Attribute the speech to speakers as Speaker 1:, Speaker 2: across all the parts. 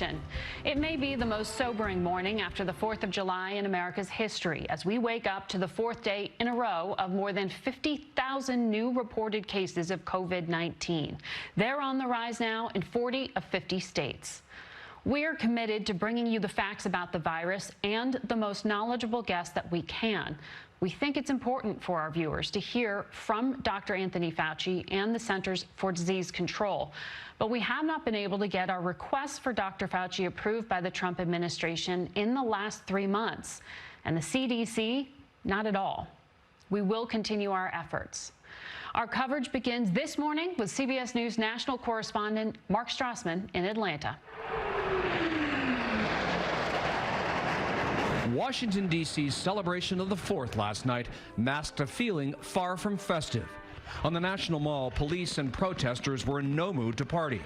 Speaker 1: nation. It may be the most sobering morning after the 4th of July in America's history as we wake up to the fourth day in a row of more than 50,000 new reported cases of COVID-19. They're on the rise now in 40 of 50 states. We're committed to bringing you the facts about the virus and the most knowledgeable guests that we can. We think it's important for our viewers to hear from Dr. Anthony Fauci and the Centers for Disease Control. But we have not been able to get our requests for Dr. Fauci approved by the Trump administration in the last 3 months. And the CDC, not at all. We will continue our efforts. Our coverage begins this morning with CBS News national correspondent Mark Strassmann in Atlanta.
Speaker 2: Washington, D.C.'s celebration of the 4th last night masked a feeling far from festive. On the National Mall, police and protesters were in no mood to party.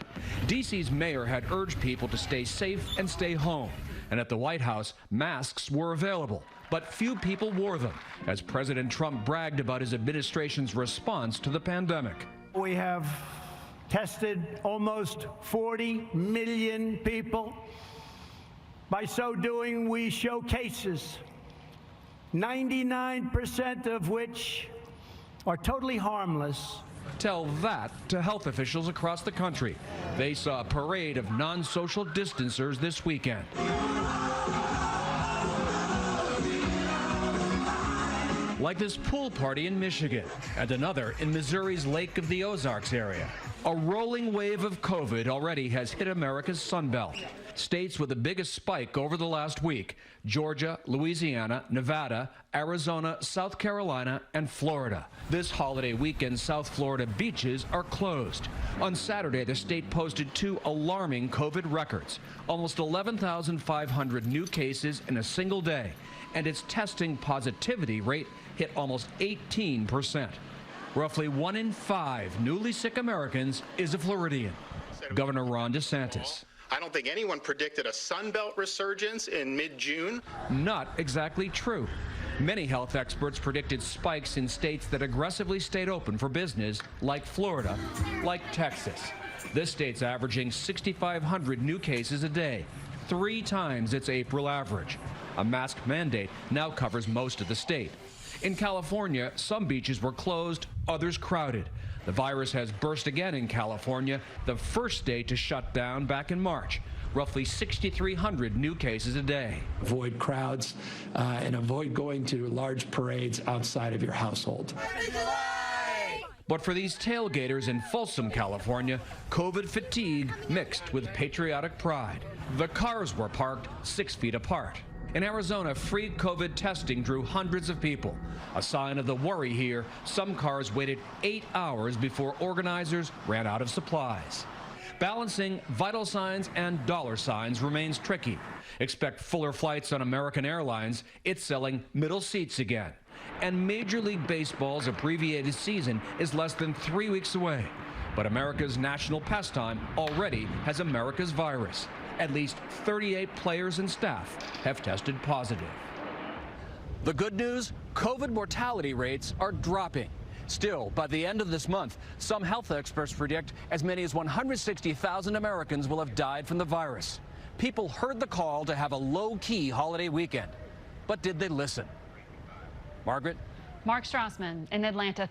Speaker 2: D.C.'s mayor had urged people to stay safe and stay home. And at the White House, masks were available, but few people wore them, as President Trump bragged about his administration's response to the pandemic.
Speaker 3: We have tested almost 40 million people. By so doing, we show cases, 99% of which are totally harmless.
Speaker 2: Tell that to health officials across the country. They saw a parade of non-social distancers this weekend. Like this pool party in Michigan and another in Missouri's Lake of the Ozarks area. A rolling wave of COVID already has hit America's Sun Belt. States with the biggest spike over the last week: Georgia, Louisiana, Nevada, Arizona, South Carolina, and Florida. This holiday weekend, South Florida beaches are closed. On Saturday, the state posted 2 alarming COVID records: almost 11,500 new cases in a single day, and its testing positivity rate hit almost 18%. Roughly 1 in 5 newly sick Americans is a Floridian. Governor Ron DeSantis.
Speaker 4: I don't think anyone predicted a Sun Belt resurgence in mid-June.
Speaker 2: Not exactly true. Many health experts predicted spikes in states that aggressively stayed open for business, like Florida, like Texas. This state's averaging 6,500 new cases a day, 3 times its April average. A mask mandate now covers most of the state. In California, some beaches were closed, others crowded. The virus has burst again in California, the first state to shut down back in March. Roughly 6,300 new cases a day.
Speaker 5: Avoid crowds and avoid going to large parades outside of your household.
Speaker 2: But for these tailgaters in Folsom, California, COVID fatigue mixed with patriotic pride. The cars were parked 6 feet apart. In Arizona, free COVID testing drew hundreds of people. A sign of the worry here, some cars waited 8 hours before organizers ran out of supplies. Balancing vital signs and dollar signs remains tricky. Expect fuller flights on American Airlines. It's selling middle seats again. And Major League Baseball's abbreviated season is less than 3 weeks away. But America's national pastime already has America's virus. At least 38 players and staff have tested positive.
Speaker 6: The good news, COVID mortality rates are dropping. Still, by the end of this month, some health experts predict as many as 160,000 Americans will have died from the virus. People heard the call to have a low-key holiday weekend. But did they listen? Margaret?
Speaker 1: Mark Strassmann in Atlanta.